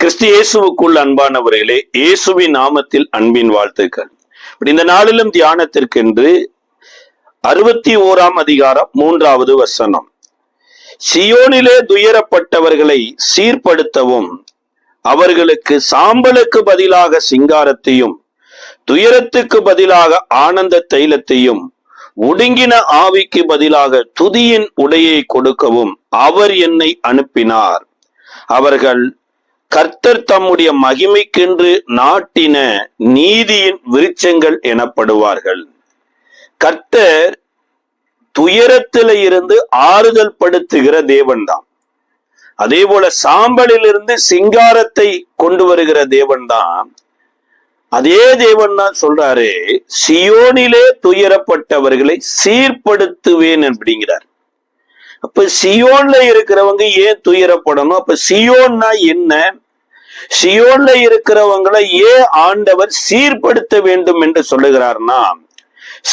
கிறிஸ்து இயேசுவுக்குள் அன்பானவர்களே, இயேசுவின் நாமத்தில் அன்பின் வாழ்த்துக்கள். இந்த நாளிலும் தியானத்திற்கென்று 61ஆம் அதிகாரம் 3வது வசனம். சியோனிலே துயரப்பட்டவர்களை சீர்படுத்தவும், அவர்களுக்கு சாம்பலுக்கு பதிலாக சிங்காரத்தையும் துயரத்துக்கு பதிலாக ஆனந்த தைலத்தையும் ஒடுங்கின ஆவிக்கு பதிலாக துதியின் உடையை கொடுக்கவும் அவர் என்னை அனுப்பினார். அவர்கள் கர்த்தர் தம்முடைய மகிமைக்கென்று நாட்டின நீதியின் விருட்சங்கள் எனப்படுவார்கள். கர்த்தர் துயரத்தில இருந்து ஆறுதல் படுத்துகிற தேவன்தான். அதே போல சாம்பலிலிருந்து சிங்காரத்தை கொண்டு வருகிற தேவன்தான். அதே தேவன் தான் சொல்றாரு, சியோனிலே துயரப்பட்டவர்களை சீர்படுத்துவேன் அப்படிங்கிறார். அப்ப சியோன்ல இருக்கிறவங்க ஏன் துயரப்படணும்? அப்ப சியோன்னா என்ன? சியோன்ல இருக்கிறவங்களை ஏன் ஆண்டவர் சீர்படுத்த வேண்டும் என்று சொல்லுகிறார்னா,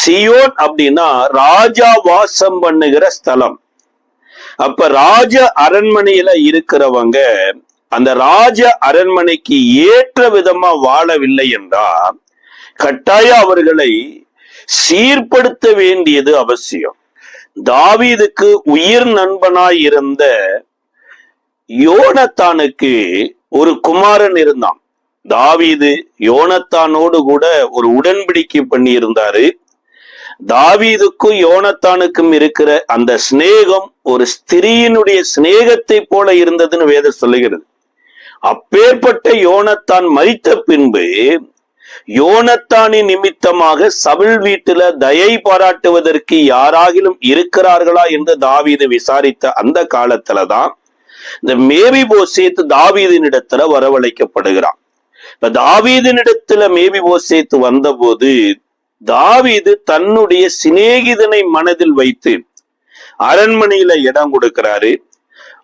சியோன் அப்படின்னா ராஜா வாசம் பண்ணுகிற ஸ்தலம். அப்ப ராஜ அரண்மனையில இருக்கிறவங்க அந்த ராஜ அரண்மனைக்கு ஏற்ற விதமா வாழவில்லை என்றால் கட்டாயம் அவர்களை சீர்படுத்த வேண்டியது அவசியம். தாவீதுக்கு உயிர் நண்பனாய் இருந்த யோனத்தானுக்கு ஒரு குமாரன் இருந்தான். தாவீது யோனத்தானோடு கூட ஒரு உடன்படிக்கை பண்ணி இருந்தாரு. தாவீதுக்கும் யோனத்தானுக்கும் இருக்கிற அந்த சிநேகம் ஒரு ஸ்திரீயினுடைய சிநேகத்தை போல இருந்ததுன்னு வேதம் சொல்லுகிறது. அப்பேற்பட்ட யோனத்தான் மரித்த பின்பு யோனத்தானின் நிமித்தமாக சவுல் வீட்டுல தயை பாராட்டுவதற்கு யாராகிலும் இருக்கிறார்களா என்று தாவீது விசாரித்த அந்த காலத்துலதான் இந்த மேவிபோசேத் தாவீதினிடத்துல வரவழைக்கப்படுகிறான். இப்ப தாவீதினிடத்துல மேவிபோசேத் வந்தபோது தாவீது தன்னுடைய சிநேகிதனை மனதில் வைத்து அரண்மனையில இடம் கொடுக்கிறாரு.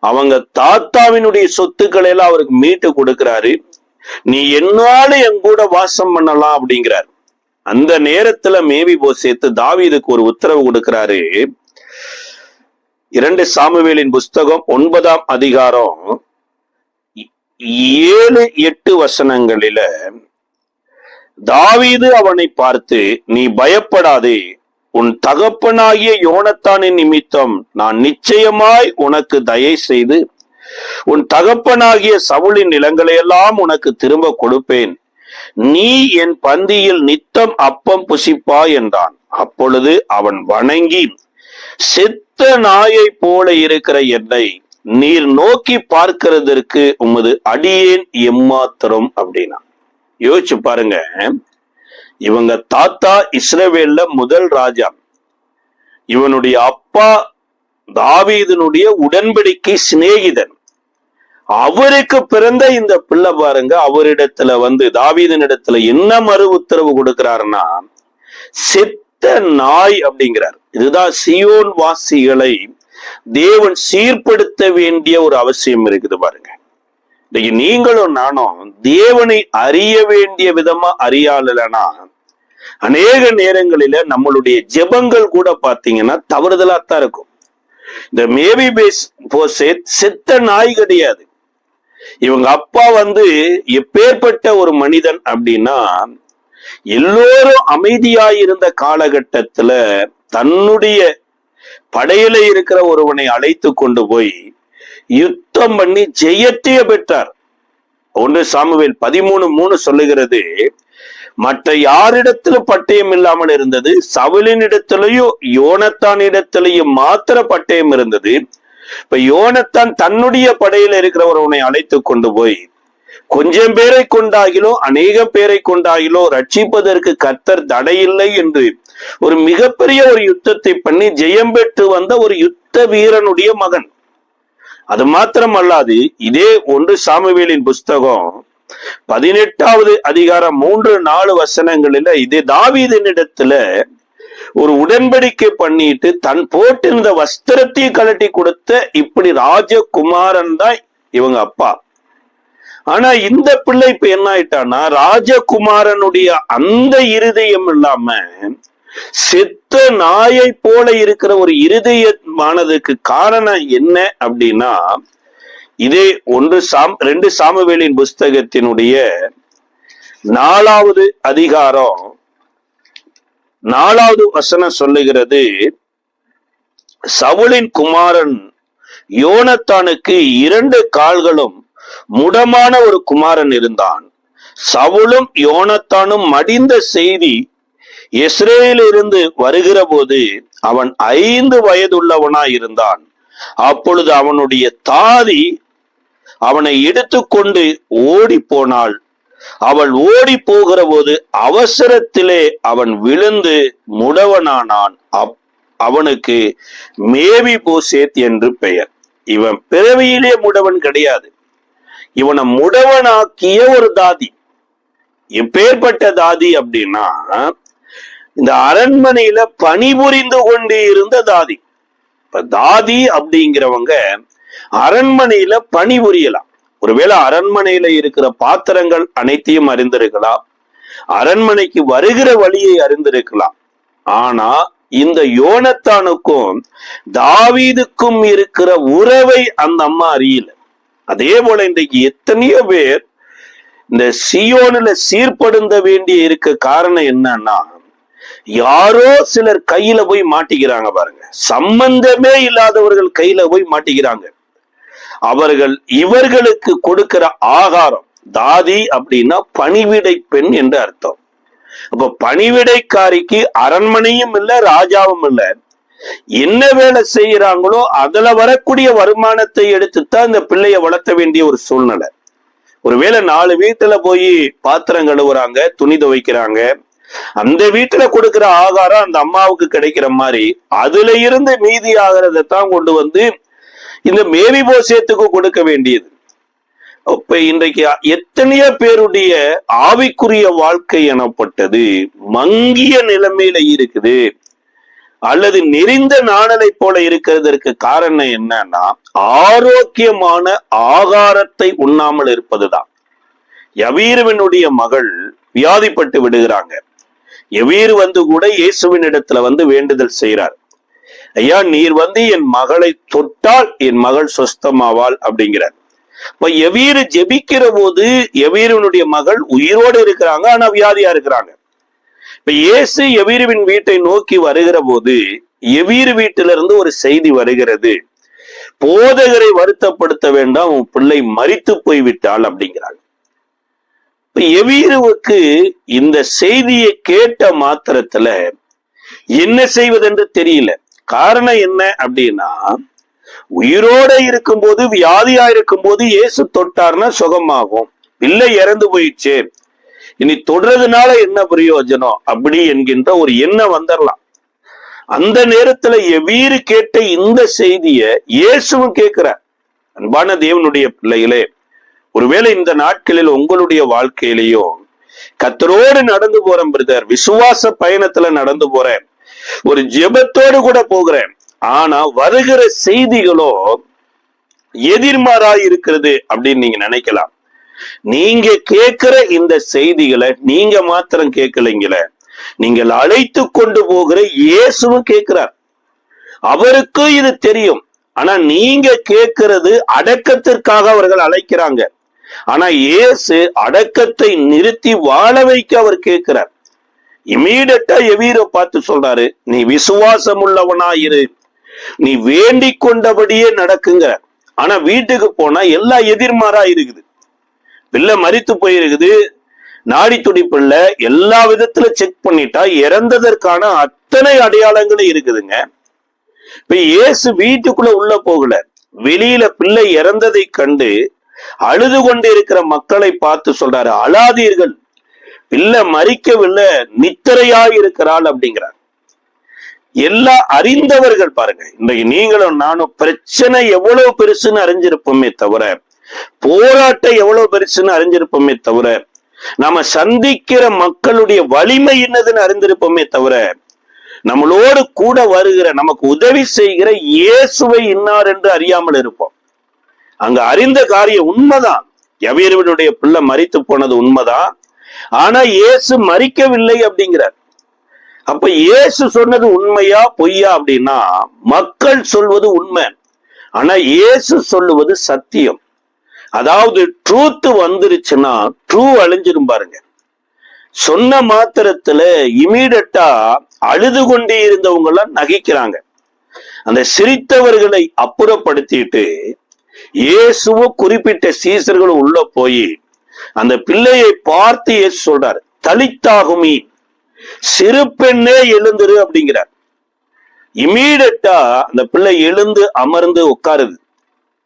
அவங்க தாத்தாவினுடைய சொத்துக்களை எல்லாம் அவருக்கு மீட்டு கொடுக்கிறாரு. நீ என்னாலும் என் கூட வாசம் பண்ணலாம் அப்படிங்கிறார். அந்த நேரத்துல மேவிபோசேத் தாவீதுக்கு ஒரு உத்தரவு கொடுக்கிறாரு. 2 சாமுவேலின் புஸ்தகம் 9ஆம் அதிகாரம் 7-8 வசனங்களில தாவீது அவனை பார்த்து, நீ பயப்படாதே, உன் தகப்பனாகிய யோனத்தானின் நிமித்தம் நான் நிச்சயமாய் உனக்கு தயை செய்து உன் தகப்பனாகிய சவுலின் நிலங்களை எல்லாம் உனக்கு திரும்ப கொடுப்பேன். நீ என் பந்தியில் நித்தம் அப்பம் புசிப்பாய் என்றான். அப்பொழுது அவன் வணங்கி, செத்த நாயை போல இருக்கிற என்னை நீர் நோக்கி பார்க்கிறதற்கு உமது அடியேன் எம்மாத்திரம் அப்படின்னா. யோசிச்சு பாருங்க, இவங்க தாத்தா இஸ்ரவேல்ல முதல் ராஜா. இவனுடைய அப்பா தாவீதினுடைய உடன்படிக்கை சிநேகிதன். அவருக்கு பிறந்த இந்த பிள்ளை பாருங்க, அவரிடத்துல வந்து தாவீதினிடத்துல என்ன மறு உத்தரவு கொடுக்கிறாருன்னா, செத்த நாய் அப்படிங்கிறார். இதுதான் சியோன் வாசிகளை தேவன் சீர்படுத்த வேண்டிய ஒரு அவசியம் இருக்குது பாருங்க. இன்னைக்கு நீங்களும் நானும் தேவனை அறிய வேண்டிய விதமா அறியாளனா அநேக நேரங்களில நம்மளுடைய ஜெபங்கள் கூட பாத்தீங்கன்னா தவறுதலாத்தான் இருக்கும். இந்த மேவிபோசேத் செத்த நாய் கிடையாது. இவங்க அப்பா வந்து எப்பேற்பட்ட ஒரு மனிதன் அப்படின்னா, எல்லோரும் அமைதியாயிருந்த காலகட்டத்துல தன்னுடைய படையில இருக்கிற ஒருவனை அழைத்து கொண்டு போய் யுத்தம் பண்ணி ஜெயத்தைய பெற்றார். 1 சாமுவேல் 13:3 சொல்லுகிறது, மற்ற யாரிடத்திலும் பட்டயம் இல்லாமல் இருந்தது, சவுலினிடத்திலையும் யோனத்தானிடத்திலையும் மாத்திர பட்டயம் இருந்தது. இப்ப யோனத்தான் தன்னுடைய படையில இருக்கிறவனை அழைத்து கொண்டு போய் கொஞ்சம் பேரை கொண்டாகிலோ அநேக பேரை கொண்டாகிலோ ரட்சிப்பதற்கு கர்த்தர் தடையில்லை என்று ஒரு மிகப்பெரிய ஒரு யுத்தத்தை பண்ணி ஜெயம் பெற்று வந்த ஒரு யுத்த வீரனுடைய மகன். அது மாத்திரம் அல்லாது, இதே 1 சாமுவேலின் புஸ்தகம் 18வது அதிகாரம் 3-4 வசனங்களில இதே தாவீதினிடத்துல ஒரு உடன்படிக்கை பண்ணிட்டு தன் போட்டிருந்த வஸ்திரத்தையும் கழட்டி கொடுத்த இப்படி ராஜகுமாரன் தான் இவங்க அப்பா. ஆனா இந்த பிள்ளை இப்ப என்ன ஆயிட்டான்னா, ராஜகுமாரனுடைய அந்த இருதயம் இல்லாம செத்த நாயை போல இருக்கிற ஒரு இருதயமானதுக்கு காரணம் என்ன அப்படின்னா, இதே 2 சாமுவேலின் புஸ்தகத்தினுடைய 4வது அதிகாரம் 4வது வசனம் சொல்லுகிறது, சவுலின் குமாரன் யோனத்தானுக்கு 2 கால்களும் முடமான ஒரு குமாரன் இருந்தான். சவுலும் யோனத்தானும் மடிந்த செய்தி இஸ்ரேலிலிருந்து வருகிற போது அவன் 5 வயதுள்ளவனாய் இருந்தான். அப்பொழுது அவனுடைய தாதி அவனை எடுத்துக்கொண்டு ஓடி போனாள். அவள் ஓடி போகிற போது அவசரத்திலே அவன் விழுந்து முடவனானான். அவனுக்கு மேவிபோசேத் என்று பெயர். இவன் பிறவியிலே முடவன் கிடையாது, இவனை முடவனாக்கிய ஒரு தாதி. எப்பேற்பட்ட தாதி அப்படின்னா, இந்த அரண்மனையில பணிபுரிந்து கொண்டு இருந்த தாதி. இப்ப தாதி அப்படிங்கிறவங்க அரண்மனையில பணிபுரியலாம். ஒருவேளை அரண்மனையில இருக்கிற பாத்திரங்கள் அனைத்தையும் அறிந்திருக்கலாம், அரண்மனைக்கு வருகிற வழியை அறிந்திருக்கலாம். ஆனா இந்த யோனத்தானுக்கும் தாவீதுக்கும் இருக்கிற உறவை அந்த அம்மா அறியல. அதே போல இன்றைக்கு எத்தனையோ பேர் இந்த சியோனில சீர்படுத்த வேண்டிய இருக்க காரணம் என்னன்னா, யாரோ சிலர் கையில போய் மாட்டிக்கிறாங்க பாருங்க. சம்பந்தமே இல்லாதவர்கள் கையில போய் மாட்டிக்கிறாங்க. அவர்கள் இவர்களுக்கு கொடுக்கிற ஆகாரம். தாதி அப்படின்னா பணிவிடை பெண் என்று அர்த்தம். அப்ப பணிவிடைக்காரிக்கு அரண்மனையும் இல்ல, ராஜாவும் இல்ல. என்ன வேலை செய்யறாங்களோ அதுல வரக்கூடிய வருமானத்தை எடுத்துத்தான் இந்த பிள்ளைய வளர்த்த வேண்டிய ஒரு சூழ்நிலை. ஒருவேளை 4 வீட்டுல போய் பாத்திரம் கழுவுறாங்க, துணி துவைக்கிறாங்க, அந்த வீட்டுல கொடுக்கிற ஆகாரம் அந்த அம்மாவுக்கு கிடைக்கிற மாதிரி அதுல இருந்து மீதி ஆகிறதான் கொண்டு வந்து இந்த மேவிபோசேத்துக்கு கொடுக்க வேண்டியது. அப்ப இன்றைக்கு எத்தனையோ பேருடைய ஆவிக்குரிய வாழ்க்கை எனப்பட்டது மங்கிய நிலைமையில இருக்குது, அல்லது நெறிந்த நாணலை போல இருக்கிறதற்கு காரணம் என்னன்னா, ஆரோக்கியமான ஆகாரத்தை உண்ணாமல் இருப்பதுதான். யவீருவினுடைய மகள் வியாதிப்பட்டு விடுகிறாங்க. யவீரு வந்து கூட இயேசுவின் இடத்துல வந்து வேண்டுதல் செய்கிறார். ஐயா, நீர் வந்து என் மகளை தொட்டால் என் மகள் சொஸ்தமாவாள் அப்படிங்கிறார். இப்ப யவீரு ஜெபிக்கிற போது யவீருவினுடைய மகள் உயிரோடு இருக்கிறாங்க, ஆனா வியாதியா இருக்கிறாங்க. இப்ப இயேசு யவீருவின் வீட்டை நோக்கி வருகிற போது யவீரு வீட்டிலிருந்து ஒரு செய்தி வருகிறது, போதகரை வருத்தப்படுத்த வேண்டாம், உன் பிள்ளை மரித்து போய்விட்டாள் அப்படிங்கிறாங்க. இப்ப யவீருவுக்கு இந்த செய்தியை கேட்ட மாத்திரத்துல என்ன செய்வதென்று தெரியல. காரணம் என்ன அப்படின்னா, உயிரோட இருக்கும்போது வியாதியா இருக்கும்போது இயேசு தொட்டார்னா சுகமாகும், பிள்ளை இறந்து போயிடுச்சு, இனி தொடர்றதுனால என்ன பிரயோஜனம் அப்படி என்கின்ற ஒரு எண்ணம் வந்துடலாம். அந்த நேரத்துல யவீரு கேட்ட இந்த செய்திய இயேசுவும் கேட்கிறார். அன்பான தேவனுடைய பிள்ளைகளே, ஒருவேளை இந்த நாட்களில் உங்களுடைய வாழ்க்கையிலையும் கர்த்தரோடு நடந்து போறேன் பிரதர், விசுவாச பயணத்துல நடந்து போறேன், ஒரு ஜெபத்தோடு கூட போகிறேன், ஆனா வருகிற செய்திகளோ எதிர்மாறாய் இருக்கிறது அப்படின்னு நீங்க நினைக்கலாம். நீங்க கேட்கிற இந்த செய்திகளை நீங்க மாத்திரம் கேட்கலைங்கள, நீங்கள் அழைத்து கொண்டு போகிற இயேசுவும் கேட்கிறார். அவருக்கு இது தெரியும். ஆனா நீங்க கேட்கிறது அடக்கத்திற்காக அவர்கள் அழைக்கிறாங்க. ஆனா இயேசு அடக்கத்தை நிறுத்தி வாழ வைக்க அவர் கேட்கிறார். இமீடியட்டா யவீரை பார்த்து சொல்றாரு, நீ விசுவாசம் உள்ளவனா இரு, நீ வேண்டிக் கொண்டபடியே நடக்குங்க. ஆனா வீட்டுக்கு போனா எல்லாம் எதிர்மாறா இருக்குது. பிள்ளை மரித்து போயிருக்குது, நாடி துடிப்புல எல்லா விதத்துல செக் பண்ணிட்டா இறந்ததற்கான அத்தனை அடையாளங்களும் இருக்குதுங்க. இப்ப இயேசு வீட்டுக்குள்ள உள்ள போகல, வெளியில பிள்ளை இறந்ததை கண்டு அழுது கொண்டு இருக்கிற மக்களை பார்த்து சொல்றாரு, அழாதீர்கள், பிள்ளை மரிக்கவில்லை, நித்திரையாய் இருக்கிறாள் அப்படிங்கிறார். எல்லா அறிந்தவர்கள் பாருங்க, இன்றைக்கு நீங்களும் நானும் பிரச்சனை எவ்வளவு பெருசுன்னு அறிஞ்சிருப்போமே தவிர, போராட்டம் எவ்வளவு பெருசுன்னு அறிஞ்சிருப்போமே தவிர, நாம சந்திக்கிற மக்களுடைய வலிமை என்னதுன்னு அறிந்திருப்போமே தவிர, நம்மளோடு கூட வருகிற நமக்கு உதவி செய்கிற இயேசுவை இன்னார் என்று அறியாமல் இருப்போம். அங்க அறிந்த காரியம் உண்மைதான், யவீருவினுடைய பிள்ளை மரித்து போனது உண்மைதான். ஆனா இயேசு மரிக்கவில்லை அப்படிங்கிறார். அப்ப இயேசு சொன்னது உண்மையா பொய்யா அப்படின்னா, மக்கள் சொல்வது உண்மை, ஆனா இயேசு சொல்லுவது சத்தியம். அதாவது ட்ரூத் வந்துருச்சுன்னா ட்ரூ அழிஞ்சிரும் பாருங்க. சொன்ன மாத்திரத்துல இமீடியட்டா அழுது கொண்டே இருந்தவங்க எல்லாம் நகைக்கிறாங்க. அந்த சிரித்தவர்களை அப்புறப்படுத்திட்டு இயேசுவும் குறிப்பிட்ட சீசர்களும் உள்ள போய் அந்த பிள்ளையை பார்த்து இயேசு சொல்றாரு, தலித்தாகுமி, சிறு பெண்ணே எழுந்துரு அப்படிங்கிறார். இமீடியட்டா அந்த பிள்ளை எழுந்து அமர்ந்து உட்காருது.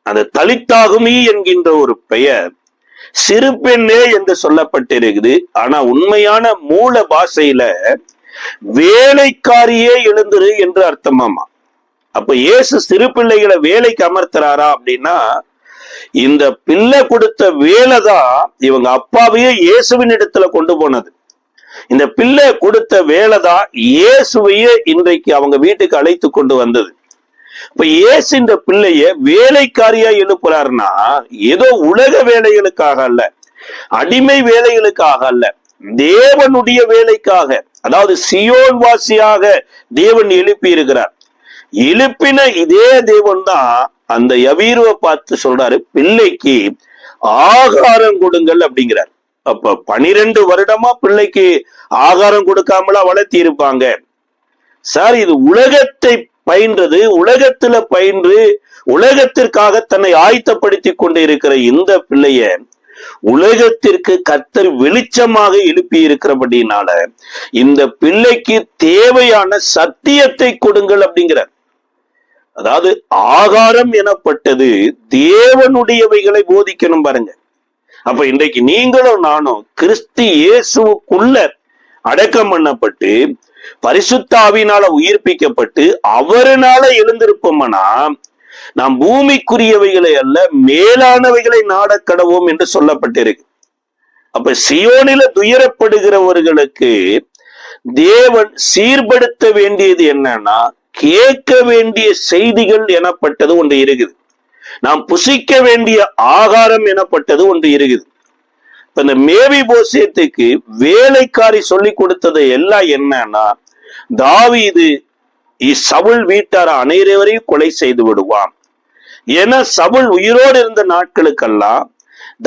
அந்த தலித்தாகுமி என்கின்ற ஒரு பெயர் சிறு பெண்ணே என்று சொல்லப்பட்டிருக்குது. ஆனா உண்மையான மூல பாஷையில வேலைக்காரியே எழுந்துரு என்று அர்த்தமாமா. அப்ப இயேசு சிறு பிள்ளைகளை வேலைக்கு அமர்த்துறாரா அப்படின்னா, இந்த பிள்ளை கொடுத்த வேலைதான் இவங்க அப்பாவையே இயேசுவின் இடத்துல கொண்டு போனது. இந்த பிள்ளை கொடுத்த வேலைதான் இயேசுவையே இன்றைக்கு அவங்க வீட்டுக்கு அழைத்து கொண்டு வந்தது. இப்ப இயேசு இந்த பிள்ளைய வேலைக்காரியா எழுப்புறாருன்னா ஏதோ உலக வேலைகளுக்காக அல்ல, அடிமை வேலைகளுக்காக அல்ல, தேவனுடைய வேலைக்காக. அதாவது சியோன் வாசியாக தேவன் எழுப்பி இருக்கிறார். எழுப்பின இதே தேவன் தான் அந்த யவீருவை பார்த்து சொல்றாரு, பிள்ளைக்கு ஆகாரம் கொடுங்கள் அப்படிங்கிறார். அப்ப 12 வருடமா பிள்ளைக்கு ஆகாரம் கொடுக்காமலா வளர்த்தி இருப்பாங்க சார். இது உலகத்தை பயின்றது, உலகத்துல பயின்று உலகத்திற்காக தன்னை ஆயத்தப்படுத்தி கொண்டு இருக்கிற இந்த பிள்ளைய உலகத்திற்கு கர்த்தர் வெளிச்சமாக எழுப்பி இருக்கிறபடினால இந்த பிள்ளைக்கு தேவையான சத்தியத்தை கொடுங்கள் அப்படிங்கிறார். அதாவது ஆகாரம் எனப்பட்டது தேவனுடையவைகளை போதிக்கணும் பாருங்க. அப்ப இன்றைக்கு நீங்களும் நானும் கிறிஸ்து இயேசுவுக்குள்ள அடக்கம் பண்ணப்பட்டு பரிசுத்த ஆவியினால உயிர்ப்பிக்கப்பட்டு அவருனால எழுந்திருப்போம்னா நாம் பூமிக்குரியவைகளை அல்ல மேலானவைகளை நாடக்கடவோம் என்று சொல்லப்பட்டிருக்கு. அப்ப சியோனில துயரப்படுகிறவர்களுக்கு தேவன் சீர்படுத்த வேண்டியது என்னன்னா, கேட்க வேண்டிய செய்திகள் எனப்பட்டது ஒன்று இருக்குது. நாம் புசிக்க வேண்டிய ஆகாரம் எனப்பட்டது ஒன்று இருக்குது. இப்ப இந்த மேவி போசேத்துக்கு வேலைக்காரி சொல்லி கொடுத்தது எல்லாம் என்னன்னா, தாவீது சவுல் வீட்டார் அனைவரையும் கொலை செய்து விடுவான். ஏன்னா சவுல் உயிரோடு இருந்த நாட்களுக்கெல்லாம்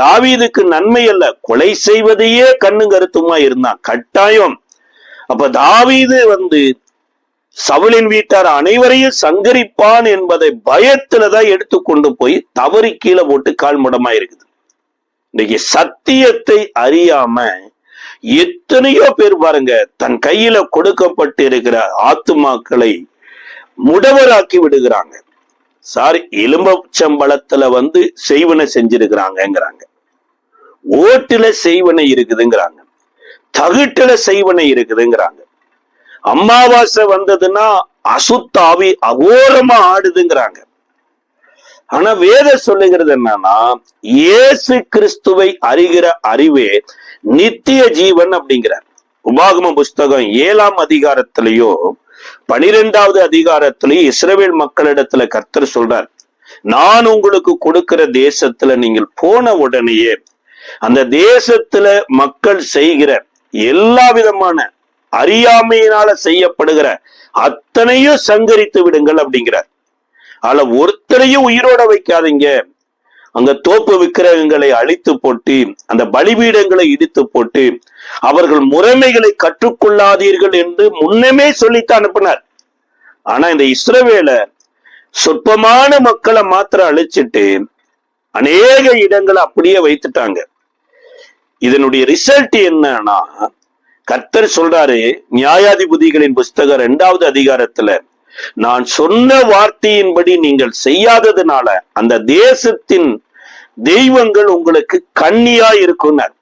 தாவீதுக்கு நன்மை அல்ல, கொலை செய்வதையே கண்ணு கருத்துமா இருந்தான் கட்டாயம். அப்ப தாவீது சவுலின் வீட்டார் அனைவரையும் சங்கரிப்பான் என்பதை பயத்துலதான் எடுத்துக்கொண்டு போய் தவறி கீழே போட்டு கால் முடமா இருக்குது. இன்னைக்கு சத்தியத்தை அறியாம எத்தனையோ பேர் பாருங்க தன் கையில கொடுக்கப்பட்டு இருக்கிற ஆத்துமாக்களை முடவராக்கி விடுகிறாங்க. சாரி, எலும்பச்சம்பளத்துல செய்வனை செஞ்சிருக்கிறாங்கிறாங்க, ஓட்டுல செய்வனை இருக்குதுங்கிறாங்க, தகுட்டுல செய்வனை இருக்குதுங்கிறாங்க. அமாவாசை வந்ததுன்னா அசுத்தாவி அகோரமா ஆடுதுங்கிறாங்க. ஆனா வேத சொல்லுகிறது என்னன்னா, இயேசு கிறிஸ்துவை அறிகிற அறிவே நித்திய ஜீவன் அப்படிங்கிறார். உபாகம புஸ்தகம் 7ஆம் அதிகாரத்திலேயோ 12வது அதிகாரத்திலேயே இஸ்ரவேல் மக்களிடத்துல கர்த்தர் சொல்றார், நான் உங்களுக்கு கொடுக்கிற தேசத்துல நீங்கள் போன உடனேயே அந்த தேசத்துல மக்கள் செய்கிற எல்லா விதமான அறியாமையினால செய்யப்படுகிற அத்தனையும் சங்கரித்து விடுங்கள் அப்படிங்கிறார். அதுல ஒருத்தரையும் உயிரோட வைக்காதீங்க, அங்க தோப்பு விக்கிரகங்களை அழித்து போட்டு அந்த பலிபீடங்களை இடித்து போட்டு அவர்கள் முறைமைகளை கற்றுக்கொள்ளாதீர்கள் என்று முன்னமே சொல்லித்தான் அனுப்பினார். ஆனா இந்த இஸ்ரவேலர் சொற்பமான மக்களை மாத்திரம் அழிச்சிட்டு அநேக இடங்களை அப்படியே வைத்துட்டாங்க. இதனுடைய ரிசல்ட் என்னன்னா, கர்த்தர் சொல்றாரு நியாயாதிபதிகளின் புஸ்தகம் 2வது அதிகாரத்துல, நான் சொன்ன வார்த்தையின்படி நீங்கள் செய்யாததுனால அந்த தேசத்தின் தெய்வங்கள் உங்களுக்கு கண்ணியா இருக்குன்னார்.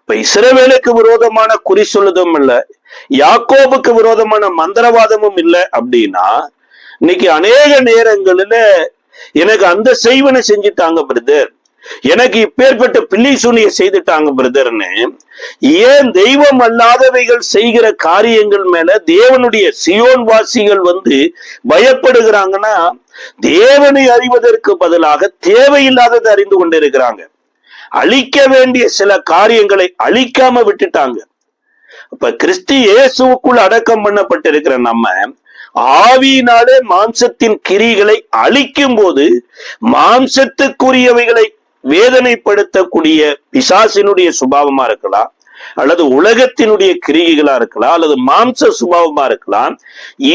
இப்ப இஸ்ரவேலுக்கு விரோதமான குறி சொல்லுதும் இல்ல, யாக்கோபுக்கு விரோதமான மந்திரவாதமும் இல்லை அப்படின்னா, இன்னைக்கு அநேக நேரங்களில எனக்கு அந்த செய்வனை செஞ்சுட்டாங்க பிரதர், எனக்கு இப்பேற்பட்ட பிள்ளை சூனிய செய்துட்டாங்க பிரதர்னு ஏன் தெய்வம் அல்லாதவைகள் செய்கிற காரியங்கள் மேல தேவனுடைய சியோன் வாசிகள் பயப்படுகிறாங்கன்னா, தேவனை அறிவதற்கு பதிலாக தேவையில்லாததை அறிந்து கொண்டிருக்கிறாங்க. அழிக்க வேண்டிய சில காரியங்களை அழிக்காம விட்டுட்டாங்க. அப்ப கிறிஸ்து இயேசுவுக்குள் அடக்கம் பண்ணப்பட்டிருக்கிற நம்ம ஆவியினாலே மாம்சத்தின் கிரிகளை அழிக்கும் போது மாம்சத்துக்குரியவைகளை வேதனைப்படுத்தக்கூடிய பிசாசினுடைய சுபாவமா இருக்கலாம், அல்லது உலகத்தினுடைய கிரியைகளா இருக்கலாம், அல்லது மாம்ச சுபாவமா இருக்கலாம்.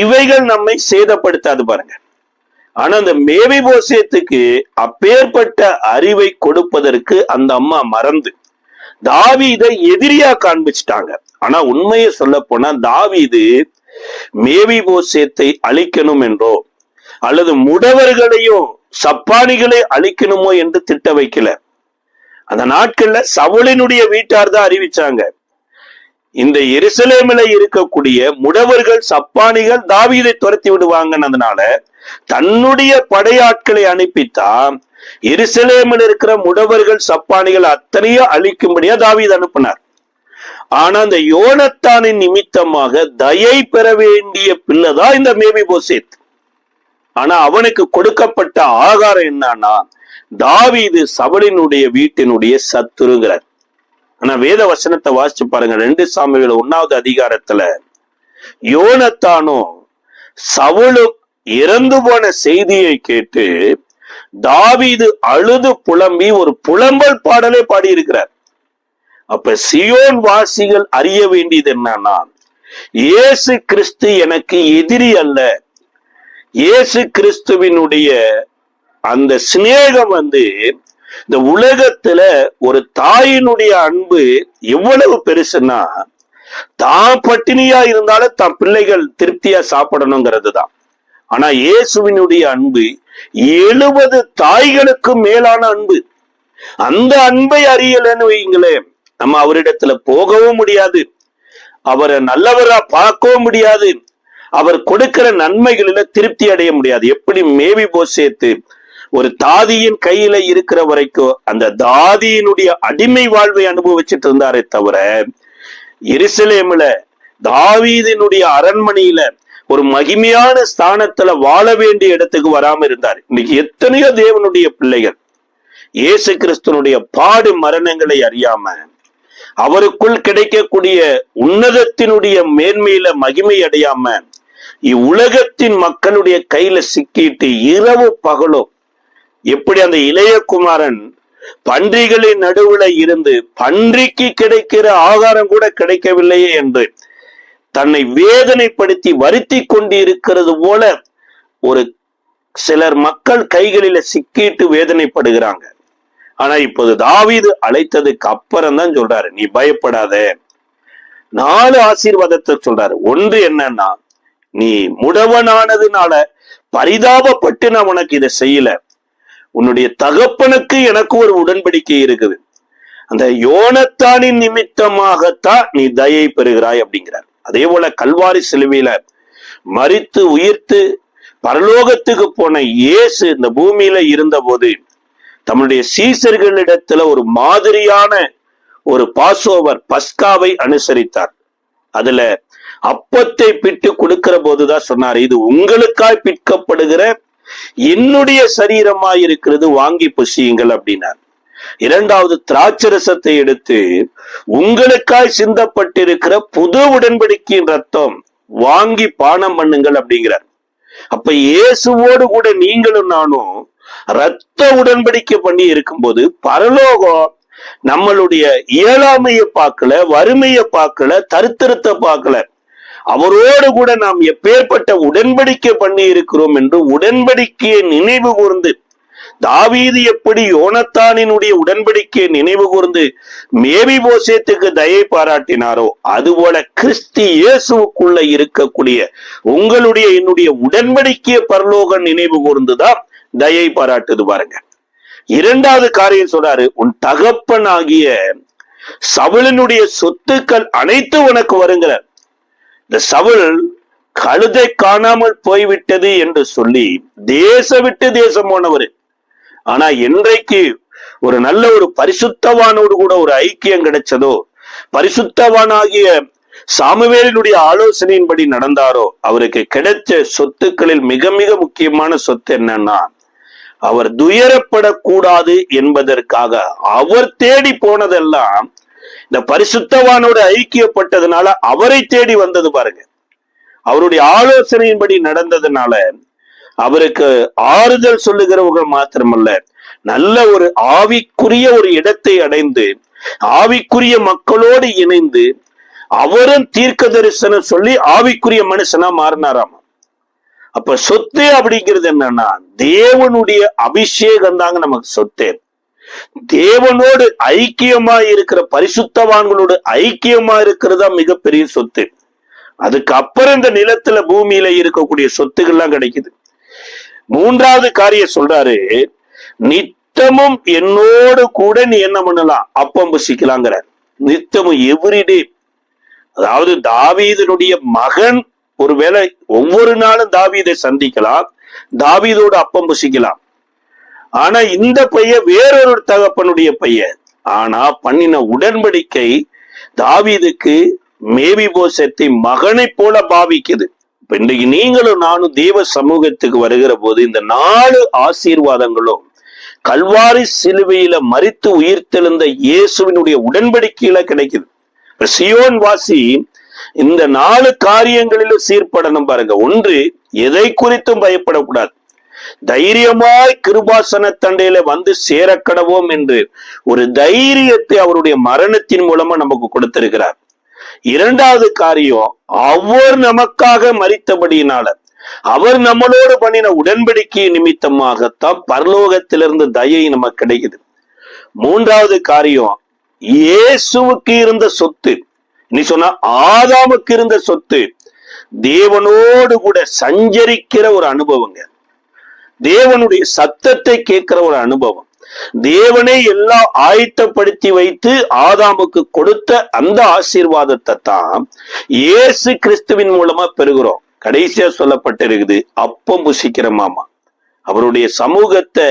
இவைகள் நம்மை சேதப்படுத்தாது பாருங்க. ஆனா அந்த மேவிபோசேத்துக்கு அப்பேற்பட்ட அறிவை கொடுப்பதற்கு அந்த அம்மா மறந்து தாவீதை எதிரியா காண்பிச்சிட்டாங்க. ஆனா உண்மையை சொல்ல போனா தாவீது மேவிபோசேத்தை அழிக்கணும் என்றோ அல்லது முடவர்களையோ சப்பானிகளை அழிக்கணுமோ என்று திட்ட வைக்கல. அந்த நாட்கள்ல சவுலினுடைய வீட்டார் தான் அறிவிச்சாங்க, இந்த எருசலேமில இருக்கக்கூடிய முடவர்கள் சப்பானிகள் தாவீதை துரத்தி விடுவாங்கன்னதுனால தன்னுடைய படையாட்களை அனுப்பித்தான் எருசலேமில் இருக்கிற முடவர்கள் சப்பானிகள் அத்தனையும் அழிக்கும்படியா தாவீது அனுப்பினார். ஆனா அந்த யோனத்தானின் நிமித்தமாக தயை பெற வேண்டிய பிள்ளைதான் இந்த மேவிபோசேத். ஆனா அவனுக்கு கொடுக்கப்பட்ட ஆகாரம் என்னன்னா தாவீது சவுலினுடைய வீட்டினுடைய சத்துருங்கிறார். ஆனா வேத வசனத்தை வாசிச்சு பாருங்க, 2 சாமுவேல் 1வது அதிகாரத்துல யோனத்தானும் சவுலும் இறந்து போன செய்தியை கேட்டு தாவீது அழுது புலம்பி ஒரு புலம்பல் பாடலே பாடி இருக்கிறார். அப்ப சியோன் வாசிகள் அறிய வேண்டியது என்னன்னா, இயேசு கிறிஸ்து எனக்கு எதிரி அல்ல. இயேசு கிறிஸ்துவினுடைய அந்த சிநேகம் இந்த உலகத்துல ஒரு தாயினுடைய அன்பு எவ்வளவு பெருசுன்னா, தான் பட்டினியா இருந்தாலும் தன் பிள்ளைகள் திருப்தியா சாப்பிடணுங்கிறது தான். ஆனா இயேசுவினுடைய அன்பு 70 தாய்களுக்கு மேலான அன்பு. அந்த அன்பை அறியலன்னு வைங்களே, நம்ம அவரிடத்துல போகவும் முடியாது, அவரை நல்லவரா பார்க்கவும் முடியாது, அவர் கொடுக்கிற நன்மைகளில திருப்தி அடைய முடியாது. எப்படி மேவிபோசேத்து ஒரு தாதியின் கையில இருக்கிற வரைக்கும் அந்த தாதியினுடைய அடிமை வாழ்வை அனுபவிச்சுட்டு இருந்தாரே தவிர, எருசலேமில தாவீதினுடைய அரண்மனையில ஒரு மகிமையான ஸ்தானத்துல வாழ வேண்டிய இடத்துக்கு வராம இருந்தார். இன்னைக்கு எத்தனையோ தேவனுடைய பிள்ளைகள் இயேசு கிறிஸ்துனுடைய பாடு மரணங்களை அறியாம அவருக்குள் கிடைக்கக்கூடிய உன்னதத்தினுடைய மேன்மையில மகிமை அடையாம இவ்வுலகத்தின் மக்களுடைய கையில சிக்கிட்டு இரவு பகலும், எப்படி அந்த இளைய குமாரன் பன்றிகளின் நடுவுல இருந்து பன்றிக்கு கிடைக்கிற ஆகாரம் கூட கிடைக்கவில்லையே என்று தன்னை வேதனைப்படுத்தி வருத்தி கொண்டு இருக்கிறது போல ஒரு சிலர் மக்கள் கைகளில சிக்கிட்டு வேதனைப்படுகிறாங்க. ஆனா இப்போது தாவீது அழைத்ததுக்கு அப்புறம் தான் சொல்றாரு, நீ பயப்படாத. 4 ஆசீர்வாதத்தை சொல்றாரு. ஒன்று என்னன்னா, நீ முடவனானதுனால பரிதாபப்பட்டு நான் உனக்கு இதை செய்யல, உன்னுடைய தகப்பனுக்கு எனக்கு ஒரு உடன்படிக்கை இருக்குது, அந்த யோனத்தானின் நிமித்தமாகத்தான் நீ தயை பெறுகிறாய் அப்படிங்கிறார். அதே போல கல்வாரி சிலுவையில மரித்து உயிர்த்து பரலோகத்துக்கு போன இயேசு இந்த பூமியில இருந்த போது தம்முடைய சீசர்களிடத்துல ஒரு மாதிரியான ஒரு பாஸ்ஓவர் பஸ்காவை அனுசரித்தார். அதுல அப்பத்தை பிட்டு கொடுக்கிற போதுதான் சொன்னார், இது உங்களுக்காய் பிற்கப்படுகிற என்னுடைய சரீரமாய் இருக்கிறது, வாங்கி புசியுங்கள் அப்படின்னார். 2வது திராட்சரசத்தை எடுத்து உங்களுக்காய் சிந்தப்பட்டிருக்கிற புது உடன்படிக்கையின் ரத்தம், வாங்கி பானம் பண்ணுங்கள் அப்படிங்கிறார். அப்ப இயேசுவோடு கூட நீங்களும் நானும் ரத்த உடன்படிக்கை பண்ணி இருக்கும்போது பரலோகம் நம்மளுடைய இயலாமையை பார்க்கல, வறுமையை பார்க்கல, தரித்திரத்தை பார்க்கல, அவரோடு கூட நாம் எப்பேற்பட்ட உடன்படிக்கை பண்ணி இருக்கிறோம் என்று உடன்படிக்கையை நினைவு கூர்ந்து, தாவீது எப்படி யோனத்தானினுடைய உடன்படிக்கையை நினைவு கூர்ந்து மேவிபோசேத்துக்கு தயை பாராட்டினாரோ, அதுபோல கிறிஸ்து இயேசுக்குள்ள இருக்கக்கூடிய உங்களுடைய என்னுடைய உடன்படிக்கையை பரலோகம் நினைவு கூர்ந்துதான் தயை பாராட்டுது பாருங்க. 2வது காரியம் சொல்றாரு, உன் தகப்பனாகிய சவுலினுடைய சொத்துக்கள் அனைத்து உனக்கு வருங்கிறார். இந்த சவுல் கழுதை காணாமல் போய்விட்டது என்று சொல்லி தேச விட்டு தேசம் போனவர். ஆனா என்றைக்கு ஒரு நல்ல ஒரு பரிசுத்தவானோடு கூட ஒரு ஐக்கியம் கிடைச்சதோ, பரிசுத்தவானாகிய சாமுவேலினுடைய ஆலோசனையின்படி நடந்தாரோ, அவருக்கு கிடைச்ச சொத்துக்களில் மிக மிக முக்கியமான சொத்து என்னன்னா, அவர் துயரப்படக்கூடாது என்பதற்காக அவர் தேடி போனதெல்லாம் இந்த பரிசுத்தவானோட ஐக்கியப்பட்டதுனால அவரை தேடி வந்தது பாருங்க. அவருடைய ஆலோசனையின்படி நடந்ததுனால அவருக்கு ஆறுதல் சொல்லுகிறவர்கள் மாத்திரமல்ல, நல்ல ஒரு ஆவிக்குரிய ஒரு இடத்தை அடைந்து ஆவிக்குரிய மக்களோடு இணைந்து அவரும் தீர்க்க தரிசனம் சொல்லி ஆவிக்குரிய மனுஷனா மாறினாராம். அப்ப சொத்து அப்படிங்கிறது என்னன்னா தேவனுடைய அபிஷேகம் தாங்க நமக்கு சொத்து. தேவனோடு ஐக்கியமா இருக்கிற பரிசுத்தவான்களோடு ஐக்கியமா இருக்கிறதா மிகப்பெரிய சொத்து. அதுக்கு அப்புறம் இந்த நிலத்துல பூமியில இருக்கக்கூடிய சொத்துக்கள்லாம் கிடைக்குது. மூன்றாவது காரியம் சொல்றாரு, நித்தமும் என்னோடு கூட நீ என்ன பண்ணலாம், அப்பம் புசிக்கலாங்கிறார். நித்தமும் எவ்ரிடே. அதாவது தாவீதனுடைய மகன் ஒருவேளை ஒவ்வொரு நாளும் தாவீதை சந்திக்கலாம், தாவீதோடு அப்பம் புசிக்கலாம். ஆனா இந்த பையன் வேறொரு தகப்பனுடைய பையன். ஆனா பண்ணின உடன்படிக்கை தாவீதுக்கு மேவிபோசேத்தை மகனை போல பாவிக்குது. இப்ப இன்றைக்கு நீங்களும் நானும் தேவ சமூகத்துக்கு வருகிற போது இந்த 4 ஆசீர்வாதங்களும் கல்வாரி சிலுவையில மரித்து உயிர்த்தெழுந்த இயேசுவினுடைய உடன்படிக்கையில கிடைக்குது. இப்ப சியோன் வாசி இந்த 4 காரியங்களிலும் சீர்படணும் பாருங்க. ஒன்று, எதை குறித்தும் பயப்படக்கூடாது. தைரியமாய் கிருபாசன தண்டையில வந்து சேரக்கடவோம் என்று ஒரு தைரியத்தை அவருடைய மரணத்தின் மூலமா நமக்கு கொடுத்திருக்கிறார். இரண்டாவது காரியம், அவர் நமக்காக மரித்தபடியினால அவர் நம்மளோடு பண்ணின உடன்படிக்கை நிமித்தமாகத்தான் பரலோகத்திலிருந்து தயை நமக்கு கிடைக்குது. மூன்றாவது காரியம், இயேசுவுக்கு இருந்த சொத்து, நீ சொன்ன ஆதாமுக்கு இருந்த சொத்து, தேவனோடு கூட சஞ்சரிக்கிற ஒரு அனுபவங்க. தேவனுடைய சத்தத்தை கேட்கிற ஒரு அனுபவம். தேவனை எல்லாம் ஆயத்தப்படுத்தி வைத்து ஆதாமுக்கு கொடுத்த அந்த ஆசீர்வாதத்தை தான் இயேசு கிறிஸ்துவின் மூலமா பெறுகிறோம். கடைசியா சொல்லப்பட்டிருக்குது, அப்பம் புசிக்கிறமாமா. அவருடைய சமூகத்தை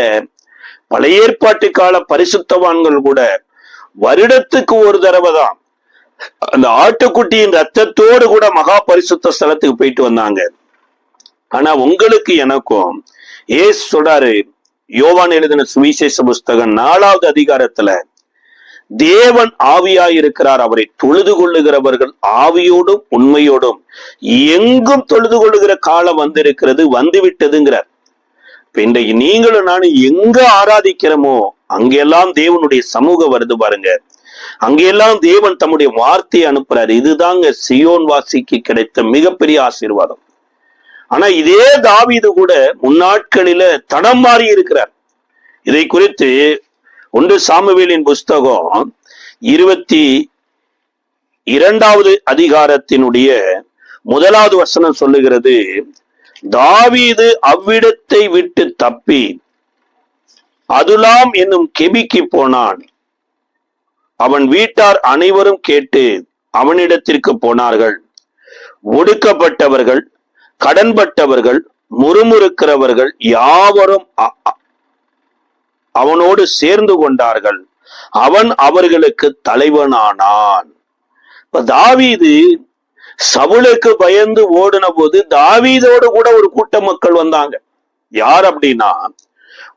பழைய ஏற்பாட்டு கால பரிசுத்தவான்கள் கூட வருடத்துக்கு ஒரு தடவை தான் அந்த ஆட்டுக்குட்டியின் ரத்தத்தோடு கூட மகா பரிசுத்த ஸ்தலத்துக்கு போயிட்டு வந்தாங்க. ஆனா உங்களுக்கு எனக்கும் ஏசு சொல்றாரு, யோவான் எழுதின சுவிசேஷ புஸ்தகம் 4வது அதிகாரத்துல, தேவன் ஆவியாயிருக்கிறார், அவரை தொழுது கொள்ளுகிறவர்கள் ஆவியோடும் உண்மையோடும் எங்கும் தொழுது கொள்ளுகிற காலம் வந்திருக்கிறது, வந்துவிட்டதுங்கிறார். இன்றைக்கு நீங்களும் நானும் எங்க ஆராதிக்கிறோமோ அங்கெல்லாம் தேவனுடைய சமூகம் வருது பாருங்க. அங்கெல்லாம் தேவன் தம்முடைய வார்த்தையை அனுப்புறாரு. இதுதாங்க சியோன் வாசிக்கு கிடைத்த மிகப்பெரிய ஆசீர்வாதம். ஆனா இதே தாவீது கூட முன்னாட்களில தடம் மாறி இருக்கிறார். இதை குறித்து 1 சாமுவேலின் புஸ்தகம் 22வது அதிகாரத்தினுடைய 1வது வசனம் சொல்லுகிறது, தாவீது அவ்விடத்தை விட்டு தப்பி அதுலாம் என்னும் கெபிக்கு போனான். அவன் வீட்டார் அனைவரும் கேட்டு அவனிடத்திற்கு போனார்கள். ஒடுக்கப்பட்டவர்கள், கடன்பட்டவர்கள், முறுமுறுக்கிறவர்கள் யாவரும் அவனோடு சேர்ந்து கொண்டார்கள். அவன் அவர்களுக்கு தலைவனானான். இப்ப தாவீது சவுலுக்கு பயந்து ஓடின போது தாவீதோடு கூட ஒரு கூட்ட மக்கள் வந்தாங்க. யார் அப்படின்னா,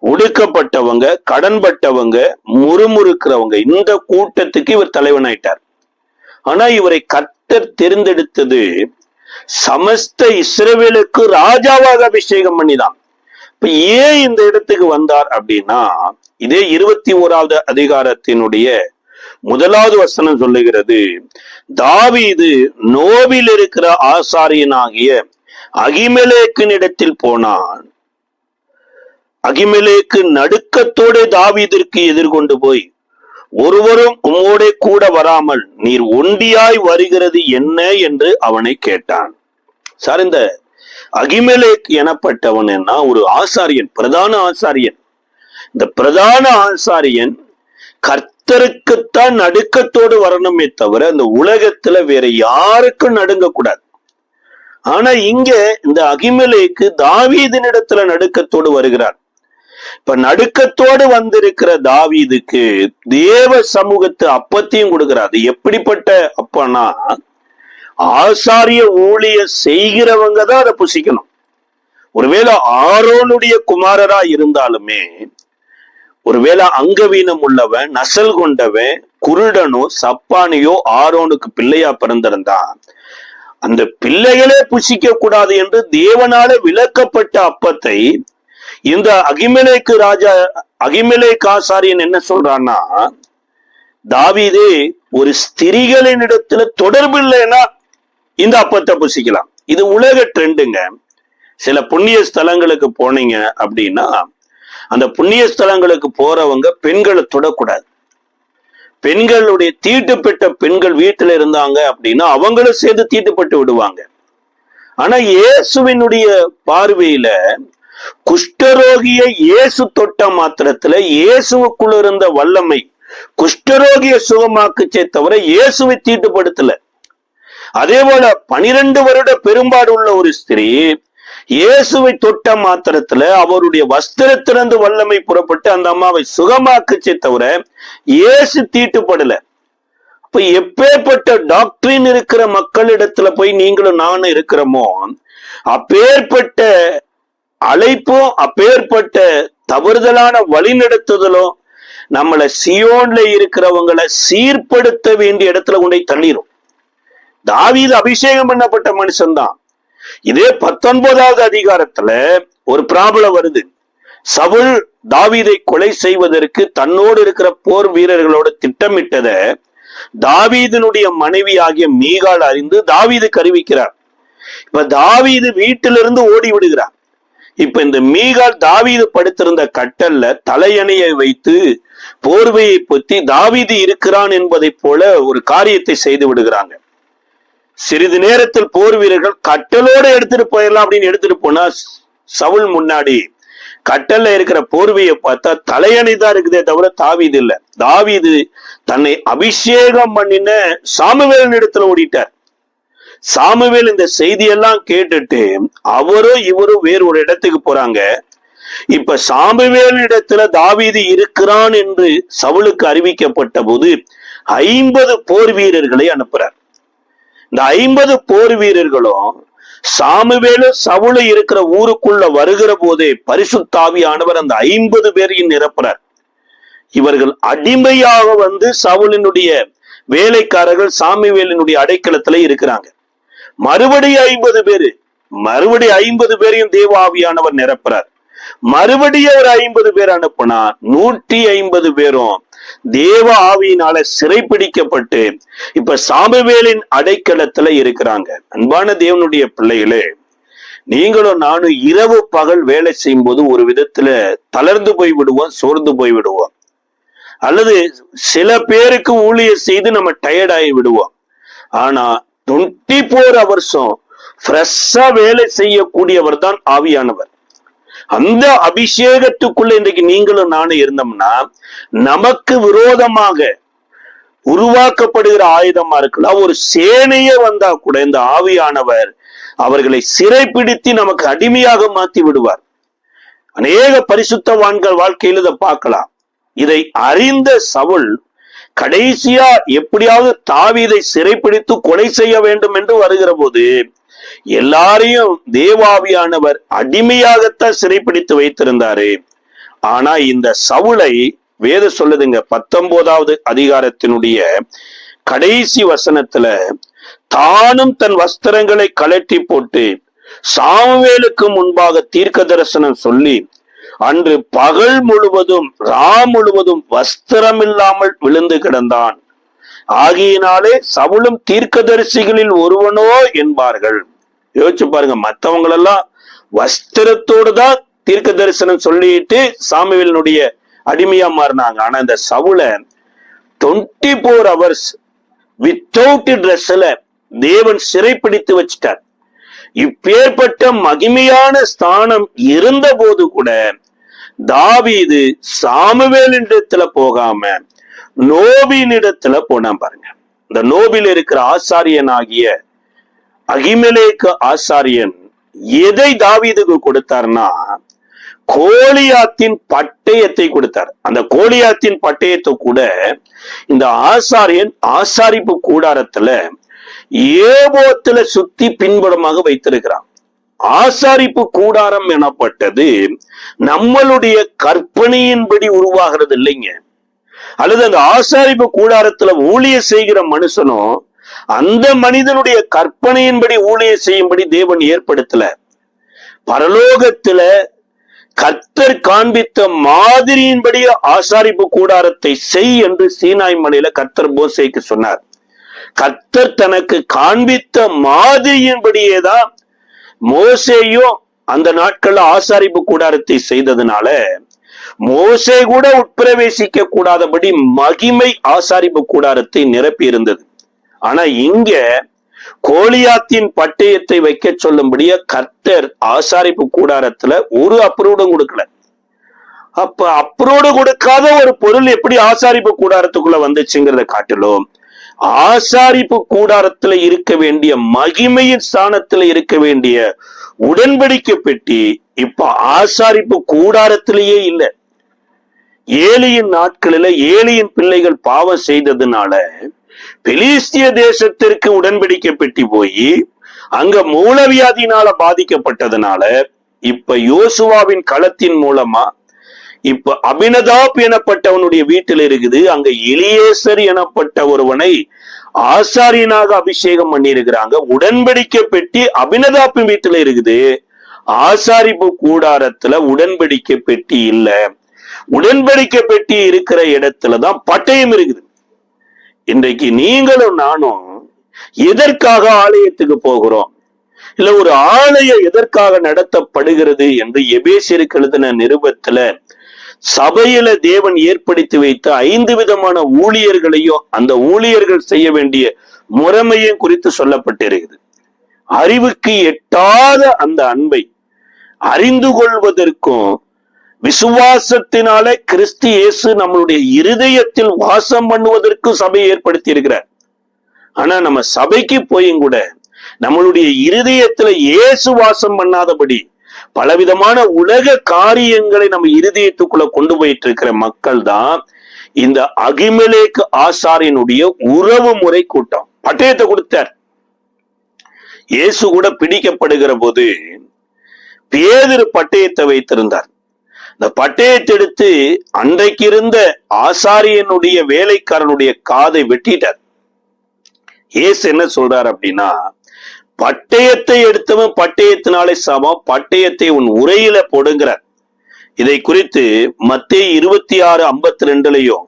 ஒடுக்கப்பட்டவங்க, கடன்பட்டவங்க, முறுமுறுக்கிறவங்க. இந்த கூட்டத்துக்கு இவர் தலைவனாயிட்டார். ஆனா இவரை கர்த்தர் தெரிந்தெடுத்தது சமஸ்த இஸ்ரவேலுக்கு ராஜாவாக அபிஷேகம் பண்ணிதான். இப்ப ஏன் இந்த இடத்துக்கு வந்தார் அப்படின்னா, இதே 21வது அதிகாரத்தினுடைய 1வது வசனம் சொல்லுகிறது, தாவீது நோபில் இருக்கிற ஆசாரியனாகிய அகிமெலேக்கின் இடத்தில் போனான். அகிமெலேக்கு நடுக்கத்தோடு தாவீதிற்கு எதிர்கொண்டு போய், ஒருவரும் உம்மோட கூட வராமல் நீர் ஒண்டியாய் வருகிறது என்ன என்று அவனை கேட்டான். சார், இந்த அகிமெலேக் எனப்பட்டவன் என்ன, ஒரு ஆசாரியன், பிரதான ஆசாரியன். இந்த பிரதான ஆசாரியன் கர்த்தருக்குத்தான் நடுக்கத்தோடு வரணுமே தவிர இந்த உலகத்துல வேற யாருக்கும் நடுங்க கூடாது. ஆனா இங்க இந்த அகிமெலேக்கு தாவீதினிடத்துல நடுக்கத்தோடு வருகிறார். இப்ப நடுக்கத்தோடு வந்திருக்கிற தாவீதுக்கு தேவ சமூகத்து அப்பத்தையும் கொடுக்கிறார். அது எப்படிப்பட்ட அப்பனா, ஆசாரிய ஊழிய செய்கிறவங்க தான் அதை புசிக்கணும். ஒருவேளை ஆரோனுடைய குமாரரா இருந்தாலுமே, ஒருவேளை அங்கவீனம் உள்ளவன், நசல் கொண்டவன், குருடனோ சப்பானியோ ஆரோனுக்கு பிள்ளையா பிறந்திருந்தா அந்த பிள்ளைகளே புசிக்க கூடாது என்று தேவனால விலக்கப்பட்ட அப்பத்தை இந்த அகிமெலேக்கு ஆசாரியன் என்ன சொல்றான்னா, தாவீது ஒரு ஸ்திரிகளின் இடத்துல தொடர்பு இல்லைன்னா இந்த அப்பத்தை புசிக்கலாம். இது உலக ட்ரெண்டுங்க. சில புண்ணிய ஸ்தலங்களுக்கு போனீங்க அப்படின்னா, அந்த புண்ணிய ஸ்தலங்களுக்கு போறவங்க பெண்களை தொடக்கூடாது. பெண்களுடைய தீட்டுப்பட்ட பெண்கள் வீட்டுல இருந்தாங்க அப்படின்னா அவங்களும் சேர்ந்து தீட்டுப்பட்டு விடுவாங்க. ஆனா இயேசுவினுடைய பார்வையில குஷ்டரோகிய இயேசு தொட்ட மாத்திரத்துல இயேசுவுக்குள்ள இருந்த வல்லமை குஷ்டரோகிய சுகமாக்குச்சே தவிர இயேசுவை தீட்டுப்படுத்தல. அதே போல 12 வருட பெரும்பாடு உள்ள ஒரு ஸ்திரீ இயேசுவை தொட்ட மாத்திரத்துல அவருடைய வஸ்திரத்திலிருந்து வல்லமை புறப்பட்டு அந்த அம்மாவை சுகமாக்குச்சே தவிர இயேசு தீட்டுப்படல. அப்ப எப்பேற்பட்ட டாக்டரின் இருக்கிற மக்களிடத்துல போய் நீங்களும் நானும் இருக்கிறோமோ, அப்பேற்பட்ட அழைப்பும் அப்பேற்பட்ட தவறுதலான வழிநடத்துதலும் நம்மளை சியோன்ல இருக்கிறவங்களை சீர்படுத்த வேண்டிய இடத்துல கொண்டே தள்ளிரும். தாவீது அபிஷேகம் பண்ணப்பட்ட மனுஷன்தான். இதே 19வது அதிகாரத்துல ஒரு ப்ராப்ளம் வருது. சவுல் தாவீதை கொலை செய்வதற்கு தன்னோடு இருக்கிற போர் வீரர்களோட திட்டமிட்டத தாவீதினுடைய மனைவி ஆகிய மீகாள் அறிந்து தாவீதுக்கு அறிவிக்கிறார். இப்ப தாவீது வீட்டிலிருந்து ஓடி விடுகிறார். இப்ப இந்த மீகாள் தாவீது படுத்திருந்த கட்டல்ல தலையணையை வைத்து போர்வையை பொத்தி தாவீது இருக்கிறான் என்பதை போல ஒரு காரியத்தை செய்து விடுகிறாங்க. சிறிது நேரத்தில் போர் வீரர்கள் கட்டலோட எடுத்துட்டு போயிடலாம் அப்படின்னு எடுத்துட்டு போனா சவுல் முன்னாடி கட்டல்ல இருக்கிற போர்வையை பார்த்தா தலையணை தான் இருக்குதே தவிர தாவீது இல்ல. தாவீது தன்னை அபிஷேகம் பண்ணின சாமுவேலின் இடத்துல ஓடிட்டார். சாமுவேல் இந்த செய்தியெல்லாம் கேட்டுட்டு அவரும் இவரும் வேறு ஒரு இடத்துக்கு போறாங்க. இப்ப சாமுவேல் இடத்துல தாவீது இருக்கிறான் என்று சவுலுக்கு அறிவிக்கப்பட்ட போது 50 போர் வீரர்களை அனுப்புறார். இந்த 50 போர் வீரர்களும் சாமுவேலும் சவுலு இருக்கிற ஊருக்குள்ள வருகிற போதே பரிசுத்த ஆவியானவர் அந்த 50 பேரையும் நிரப்புறார். இவர்கள் அடிமையாக வந்து சவுலினுடைய வேலைக்காரர்கள் சாமுவேலினுடைய அடைக்கலத்துல இருக்கிறாங்க. மறுபடியும் 50 பேரையும் தேவ ஆவியானவர் நிரப்புறார். மறுபடியும் ஒரு 50 பேர் அனுப்புனா 150 பேரும் தேவ ஆவியினால சிறைப்பிடிக்கப்பட்டு இப்ப சாமுவேலின் அடைக்கலத்துல இருக்கிறாங்க. அன்பான தேவனுடைய பிள்ளைகளே, நீங்களும் நானும் இரவு பகல் வேலை செய்யும் போது ஒரு விதத்துல தளர்ந்து போய் விடுவோம், சோர்ந்து போய் விடுவோம். அல்லது சில பேருக்கு ஊழியர் செய்து நம்ம டயர்ட் ஆகி விடுவோம். ஆனா 24 ஹவர்ஸும் ஃப்ரெஷ்ஷா வேலை செய்யக்கூடியவர் தான் ஆவியானவர். அந்த அபிஷேகத்துக்குள்ள இன்றைக்கு நீங்களும் நானும் இருந்தோம்னா நமக்கு விரோதமாக உருவாக்கப்படுகிற ஆயுதமா இருக்கலாம் ஒரு சேனையே வந்தா கூட இந்த ஆவியானவர் அவர்களை சிறைப்பிடித்து நமக்கு அடிமையாக மாத்தி விடுவார். அநேக பரிசுத்தவான்கள் வாழ்க்கையில் இதை பார்க்கலாம். இதை அறிந்த சவுல் கடைசியா எப்படியாவது தாவீதை சிறைப்பிடித்து கொலை செய்ய வேண்டும் என்று வருகிற போது எல்லாரையும் தேவாவியானவர் அடிமையாகத்தான் சிறைப்பிடித்து வைத்திருந்தாரு. ஆனா இந்த சவுலை வேத சொல்லுதுங்க 19வது அதிகாரத்தினுடைய கடைசி வசனத்துல தானும் தன் வஸ்திரங்களை கழட்டி போட்டு சாமுவேலுக்கு முன்பாக தீர்க்க தரிசனம் சொல்லி அன்று பகல் முழுவதும் முழுவதும் வஸ்திரம் இல்லாமல் விழுந்து கிடந்தான். ஆகியினாலே சவுலும் தீர்க்கதரிசிகளில் ஒருவனோ என்பார்கள். யோசிச்சு பாருங்க, மற்றவங்களெல்லாம் வஸ்திரத்தோடு தான் தீர்க்க தரிசனம் சொல்லிட்டு சாமுவேலினுடைய அடிமையா மாறினாங்க. ஆனா இந்த சவுல 24 ஹவர்ஸ் வித்தவுட் ட்ரெஸ்ல தேவன் சிறைப்பிடித்து வச்சிட்டார். இப்பேற்பட்ட மகிமையான ஸ்தானம் இருந்த போது கூட தாவீது சாமுவேலின் இடத்துல போகாம நோபின் இடத்துல போனா பாருங்க. இந்த நோபில் இருக்கிற ஆசாரியன் ஆகிய அகிமெலேக்கு ஆசாரியன் எதை தாவீதுக்கு கொடுத்தார்னா கோலியாத்தின் பட்டயத்தை கொடுத்தார். அந்த கோலியாத்தின் பட்டயத்தை கூட இந்த ஆசாரியன் ஆசாரிப்பு கூடாரத்துல ஏபோத்துல சுத்தி பின்புறமாக வைத்திருக்கிறான். ஆசாரிப்பு கூடாரம் எனப்பட்டது நம்மளுடைய கற்பனையின்படி உருவாகிறது இல்லைங்க. அல்லது அந்த ஆசாரிப்பு கூடாரத்துல ஊழிய செய்கிற மனுஷனும் அந்த மனிதனுடைய கற்பனையின்படி ஊழிய செய்யும்படி தேவன் ஏற்படுத்தல. பரலோகத்துல கர்த்தர் காண்பித்த மாதிரியின்படி ஆசாரிப்பு கூடாரத்தை செய் என்று சீனாய் மலையில கர்த்தர் மோசேக்கு சொன்னார். கர்த்தர் தனக்கு காண்பித்த மாதிரியின்படியேதான் மோசேயும் அந்த நாட்கள்ல ஆசாரிப்பு கூடாரத்தை செய்ததுனால மோசே கூட உட்பிரவேசிக்க கூடாதபடி மகிமை ஆசாரிப்பு கூடாரத்தை நிரப்பி இருந்தது. ஆனா இங்க கோலியாத்தின் பட்டயத்தை வைக்க சொல்லும்படியா கர்த்தர் ஆசாரிப்பு கூடாரத்துல ஒரு அப்ரூவ்டும் கொடுக்கல. அப்ப அப்ரூவ்டு கொடுக்காத ஒரு பொருள் எப்படி ஆசாரிப்பு கூடாரத்துக்குள்ள வந்துச்சுங்கிறத காட்டிலும் ஆசாரிப்பு கூடாரத்துல இருக்க வேண்டிய மகிமையின் ஸ்தானத்துல இருக்க வேண்டிய உடன்படிக்கை பெட்டி இப்ப ஆசாரிப்பு கூடாரத்திலேயே இல்லை. ஏலியின் நாட்களில ஏலியின் பிள்ளைகள் பாவம் செய்ததுனால பெலிஸ்திய தேசத்திற்கு உடன்படிக்கை பெட்டி போய் அங்க மூலவியாதினால பாதிக்கப்பட்டதுனால இப்ப யோசுவாவின் களத்தின் மூலமா இப்ப அபினதாப் எனப்பட்டவனுடைய வீட்டில் இருக்குது. அங்க எலியேசர் எனப்பட்ட ஒருவனை ஆசாரியனாக அபிஷேகம் பண்ணி இருக்கிறாங்க. உடன்படிக்கை பெட்டி அபினதாப்பின் வீட்டுல இருக்குது. ஆசாரிப்பு கூடாரத்துல உடன்படிக்கை பெட்டி இல்ல. உடன்படிக்கை பெட்டி இருக்கிற இடத்துலதான் பட்டயம் இருக்குது. இன்றைக்கு நீங்களும் நானும் எதற்காக ஆலயத்துக்கு போகிறோம், இல்ல ஒரு ஆலயம் எதற்காக நடத்தப்படுகிறது என்று எபேசியருக்கு எழுதின நிருபத்துல சபையில தேவன் ஏற்படுத்தி வைத்த 5 விதமான ஊழியர்களையும் அந்த ஊழியர்கள் செய்ய வேண்டிய முறைமையும் குறித்து சொல்லப்பட்டிருக்குது. அறிவுக்கு எட்டாத அந்த அன்பை அறிந்து கொள்வதற்கும் விசுவாசத்தினால கிறிஸ்து இயேசு நம்மளுடைய இருதயத்தில் வாசம் பண்ணுவதற்கும் சபையை ஏற்படுத்தி இருக்கிறார். ஆனா நம்ம சபைக்கு போயும் கூட நம்மளுடைய இருதயத்துல இயேசு வாசம் பண்ணாதபடி பலவிதமான உலக காரியங்களை நம்ம இருதயத்துக்குள்ள கொண்டு போயிட்டு இருக்கிற மக்கள் தான் இந்த அகிமெலேக்கு ஆசாரியனுடைய உறவு முறை கூட்டம். பட்டயத்தை கொடுத்தார். இயேசு கூட பிடிக்கப்படுகிற போது பேதுரு பட்டயத்தை வைத்திருந்தார். இந்த பட்டயத்தை எடுத்து அன்றைக்கு இருந்த ஆசாரியனுடைய வேலைக்காரனுடைய காதை வெட்டிட்டார். இயேசு என்ன சொல்றார் அப்படின்னா, பட்டயத்தை எடுத்தவன் பட்டயத்தினாலே சமம், பட்டயத்தை உன் உரையில போடுங்கிறார். இதை குறித்து மத்தேயு 26:52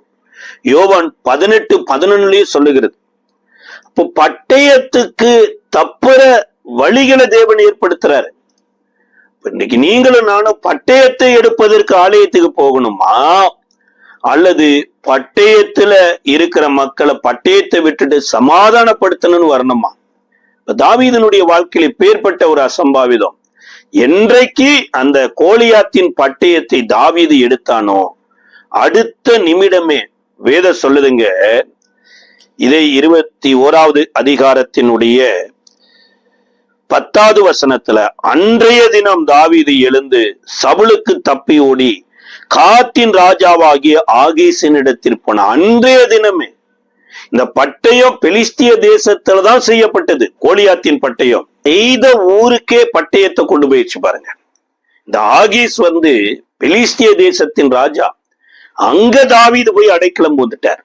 யோவான் 18:11 சொல்லுகிறது. அப்போ பட்டயத்துக்கு தப்புற வழிகளை தேவன் ஏற்படுத்துறாரு. இன்னைக்கு நீங்களும் நானும் பட்டயத்தை எடுப்பதற்கு ஆலயத்துக்கு போகணுமா, அல்லது பட்டயத்துல இருக்கிற மக்களை பட்டயத்தை விட்டுட்டு சமாதானப்படுத்தணும்னு வரணுமா? தாவீதனுடைய வாழ்க்கையில பேர்பட்ட ஒரு அசம்பாவிதம். என்றைக்கு அந்த கோலியாத்தின் பட்டயத்தை தாவீது எடுத்தானோ அடுத்த நிமிடமே வேத சொல்லுதுங்க. இதை 21வது அதிகாரத்தினுடைய 10வது வசனத்துல, அன்றைய தினம் தாவீது எழுந்து சவுலுக்கு தப்பி ஓடி காத்தின் ராஜாவாகிய ஆகீசினிடத்தில் போன. அன்றைய தினமே இந்த பட்டயம் பெலிஸ்திய தேசத்துலதான் செய்யப்பட்டது. கோலியாத்தின் பட்டயம் எய்த ஊருக்கே பட்டயத்தை கொண்டு போயிடுச்சு பாருங்க. இந்த ஆகீஸ் பெலிஸ்திய தேசத்தின் ராஜா. அங்க தாவீது போய் அடைக்கலம் போந்துட்டார்.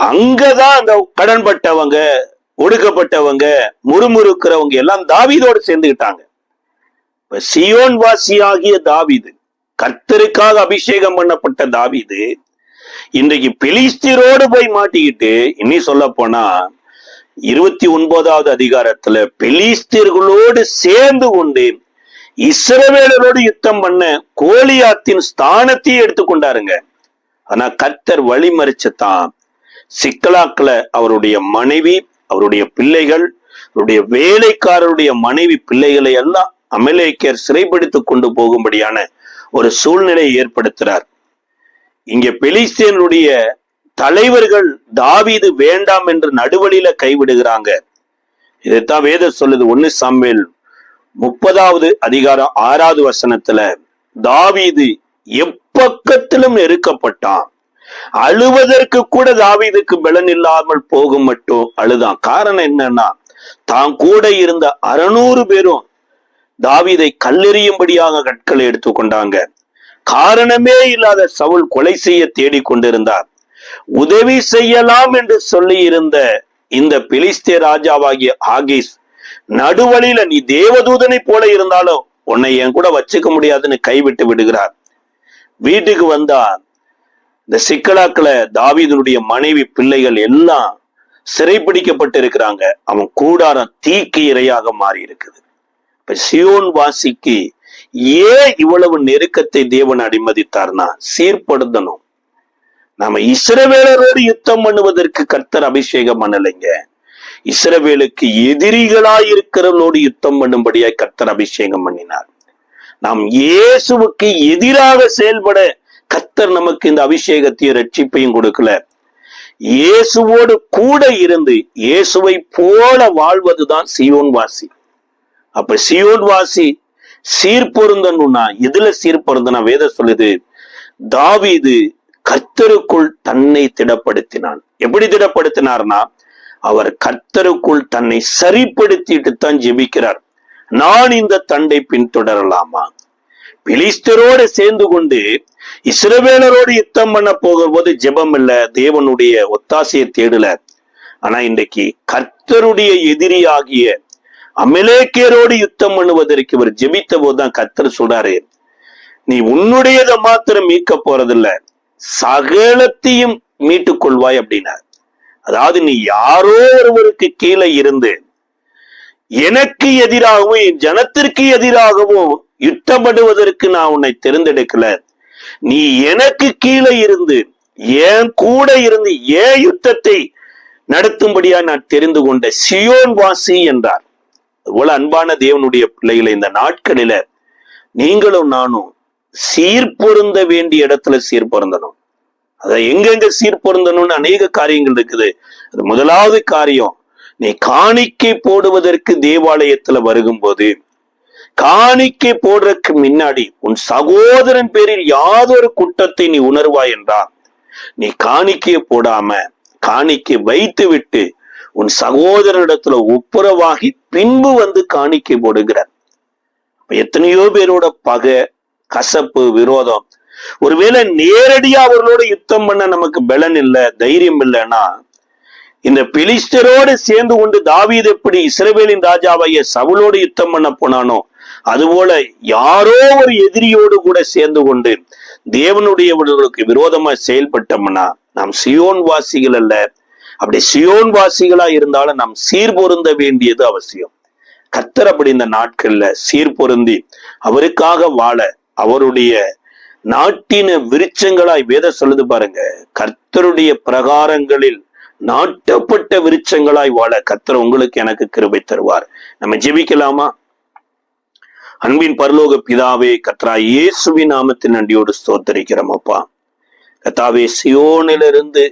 அங்கதான் அந்த கடன்பட்டவங்க, ஒடுக்கப்பட்டவங்க, முறுமுறுக்கிறவங்க எல்லாம் தாவீதோடு சேர்ந்துக்கிட்டாங்க. சியோன் வாசியாகிய தாவீது, கர்த்தருக்காக அபிஷேகம் பண்ணப்பட்ட தாவீது இன்றைக்கு பெலிஸ்தியரோடு போய் மாட்டிக்கிட்டு, இனி சொல்ல போனா 29வது அதிகாரத்துல பெலிஸ்தியர்களோடு சேர்ந்து கொண்டு இஸ்ரவேலரோடு யுத்தம் பண்ண கோலியாத்தின் ஸ்தானத்தையே எடுத்துக்கொண்டாருங்க. ஆனா கர்த்தர் வழிமறிச்சதான் சிக்கலாக்களை அவருடைய மனைவி, அவருடைய பிள்ளைகள், அவருடைய வேலைக்காரருடைய மனைவி பிள்ளைகளை எல்லாம் அமலேக்கியர் சிறைப்படுத்தி கொண்டு போகும்படியான ஒரு சூழ்நிலையை ஏற்படுத்துறார். இங்க பெலிஸ்தியனுடைய தலைவர்கள் தாவீது வேண்டாம் என்று நடுவழியில கைவிடுகிறாங்க. இதைத்தான் வேதம் சொல்லுது. 1 சாமுவேல் 30வது அதிகாரம் 6வது வசனத்துல, தாவீது எப்பக்கத்திலும் நெருக்கப்பட்டான், அழுவதற்கு கூட தாவீதுக்கு பலன் இல்லாமல் போகும் மட்டும் அழுதான். காரணம் என்னன்னா, தான் கூட இருந்த 600 பேரும் தாவீதை கல்லெறியும்படியாக கற்களை எடுத்துக்கொண்டாங்க. காரணமே இல்லாத சவுல் கொலை செய்ய தேடி கொண்டிருந்தார். உதவி செய்யலாம் என்று சொல்லி இருந்த இந்த பெலிஸ்திய ராஜாவாகிய ஆகீஸ் நடுவழியில, நீ தேவதூதனை போல இருந்தாலும் உன்னை என் கூட வச்சுக்க முடியாதுன்னு கைவிட்டு விடுகிறார். வீட்டுக்கு வந்தா இந்த சிக்கலாக்களை தாவீதுடைய மனைவி பிள்ளைகள் எல்லாம் சிறைப்பிடிக்கப்பட்டு இருக்கிறாங்க. அவன் கூடாரம் தீக்கு இரையாக மாறி இருக்குது. இப்ப சியோன் வாசிக்கு ஏன் இவ்வளவு நெருக்கத்தை தேவன் அனுமதித்தார்னா சீர்படுத்தணும். நாம இஸ்ரவேலரோடு யுத்தம் பண்ணுவதற்கு கர்த்தர் அபிஷேகம் பண்ணலைங்க. இஸ்ரவேலுக்கு எதிரிகளாயிருக்கிறவர்களோடு யுத்தம் பண்ணும்படியாய் கர்த்தர் அபிஷேகம் பண்ணினார். நாம் இயேசுவுக்கு எதிராக செயல்பட கர்த்தர் நமக்கு இந்த அபிஷேகத்தையும் ரட்சிப்பையும் கொடுக்கல. இயேசுவோடு கூட இருந்து இயேசுவை போல வாழ்வதுதான் சியோன் வாசி. அப்ப சியோன் வாசி சீர்பொருந்தணும்னா எதுல சீர்பொருந்தனா? வேதம் சொல்லுது, தாவீது கர்த்தருக்குள் தன்னை திடப்படுத்தினான். எப்படி திடப்படுத்தினார்னா, அவர் கர்த்தருக்குள் தன்னை சரிப்படுத்திட்டு தான் ஜெபிக்கிறார். நான் இந்த தண்டை பின்தொடரலாமா? பிலிஸ்தரோடு சேர்ந்து கொண்டு இஸ்ரவேலரோடு யுத்தம் பண்ண போகும்போது ஜெபம் இல்ல, தேவனுடைய ஒத்தாசையை தேடல. ஆனா இன்றைக்கு கர்த்தருடைய எதிரியாகிய அமலேக்கியரோடு யுத்தம் பண்ணுவதற்கு இவர் ஜெபித்த போதுதான் கர்த்தர் சொல்றாரு, நீ உன்னுடையதை மாத்திரம் மீட்க போறதில்ல, சகலத்தையும் மீட்டுக் கொள்வாய் அப்படின்னார். அதாவது நீ யாரோ ஒருவருக்கு கீழே இருந்து எனக்கு எதிராகவும் என் ஜனத்திற்கு எதிராகவும் யுத்தம் பண்ணுவதற்கு நான் உன்னை தேர்ந்தெடுக்கல. நீ எனக்கு கீழே இருந்து என் கூட இருந்து ஏன் யுத்தத்தை நடத்தும்படியா நான் தெரிந்து கொண்ட சியோன் வாசி என்றார். அதுபோல அன்பான தேவனுடைய பிள்ளைகளை, இந்த நாட்களில நீங்களும் நானும் சீர்பொருந்த வேண்டிய இடத்துல சீர்பொருந்தணும். அதை எங்கெங்க சீர்பொருந்தணும்னு அநேக காரியங்கள் இருக்குது. அது முதலாவது காரியம், நீ காணிக்கை போடுவதற்கு தேவாலயத்துல வருகும்போது காணிக்கை போடுறதுக்கு முன்னாடி உன் சகோதரன் பேரில் யாதொரு குற்றத்தை நீ உணர்வாய் என்றால், நீ காணிக்கையை போடாம காணிக்கை வைத்து விட்டு உன் சகோதரனிடத்துல ஒப்புரவாகி பின்பு வந்து காணிக்கை போடுகிறார். எத்தனையோ பேரோட பகை, கசப்பு, விரோதம். ஒருவேளை நேரடியா அவர்களோட யுத்தம் பண்ண நமக்கு பலன் இல்லை, தைரியம் இல்லைன்னா, இந்த பிலிஸ்தரோடு சேர்ந்து கொண்டு தாவீது எப்படி இஸ்ரவேலின் ராஜாவாகிய சவுலோடு யுத்தம் பண்ண போனானோ, அதுபோல யாரோ ஒரு எதிரியோடு கூட சேர்ந்து கொண்டு தேவனுடையவர்களுக்கு விரோதமா செயல்பட்டோம்னா நாம் சியோன் வாசிகள் அல்ல. அப்படி சியோன் வாசிகளா இருந்தாலும் நாம் சீர்பொருந்த வேண்டியது அவசியம். கர்த்தர் அப்படி இந்த நாட்கள்ல சீர்பொருந்தி அவருக்காக வாழ, அவருடைய நாட்டின விருட்சங்களாய் வேதம் சொல்லுது பாருங்க, கர்த்தருடைய பிரகாரங்களில் நாட்டப்பட்ட விருட்சங்களாய் வாழ கர்த்தர் உங்களுக்கு எனக்கு கிருபை தருவார். நம்ம ஜெபிக்கலாமா? அன்பின் பரலோக பிதாவே, கர்த்தராகிய இயேசுவின் நாமத்தின் நன்றியோடு ஸ்தோத்திரிக்கிறோம் அப்பா. கர்த்தாவே, சியோனிலிருந்து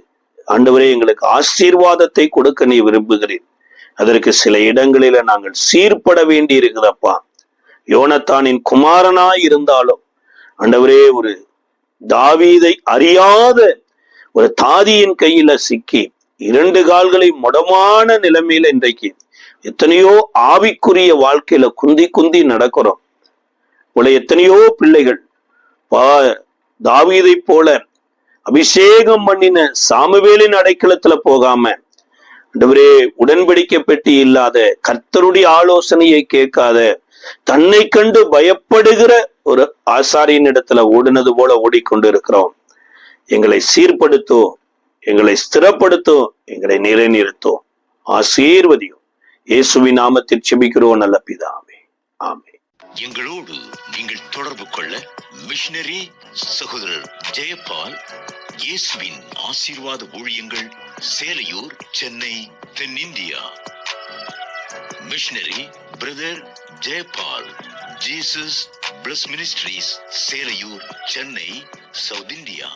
ஆண்டவரே எங்களுக்கு ஆசீர்வாதத்தை கொடுக்க நீ விரும்புகிறீர். அதற்கு சில இடங்களில நாங்கள் சீர்பட வேண்டி இருக்குதப்பா. யோனத்தானின் குமாரனாய் இருந்தாலும் ஆண்டவரே, ஒரு தாவீதை அறியாத ஒரு தாதியின் கையில சிக்கி 2 கால்களை முடமான நிலைமையில இன்றைக்கு எத்தனையோ ஆவிக்குரிய வாழ்க்கையில குந்தி குந்தி நடக்கிறோம். உள்ள எத்தனையோ பிள்ளைகள் தாவீதை போல அபிஷேகம் பண்ணின சாமுவேலின் அடைக்கலத்துல போகாம, ஆண்டவரே, உடன்படிக்கை பெட்டி இல்லாத, கர்த்தருடைய ஆலோசனையை கேட்காத, தன்னை கண்டு பயப்படுகிற ஒரு ஆசாரியின் இடத்துல ஓடினது போல ஓடிக்கொண்டு இருக்கிறோம். எங்களை சீர்படுத்தும், எங்களை ஸ்திரப்படுத்தும், எங்களை நிலைநிறுத்தும், ஆசீர்வதியும். இயேசுவின் நாமத்தில் ஜெபிக்கிறோம் நல்ல பிதாவே, ஆமென். எங்களோடு நீங்கள் தொடர்பு கொள்ள மிஷனரி சகோதரர் ஜெயபால், இயேசுவின் ஆசீர்வாத ஊழியங்கள், சேலையூர், சென்னை, தென்னிந்தியா. Missionary brother Jayapal, Jesus plus ministries, Selaiyur, Chennai, south India.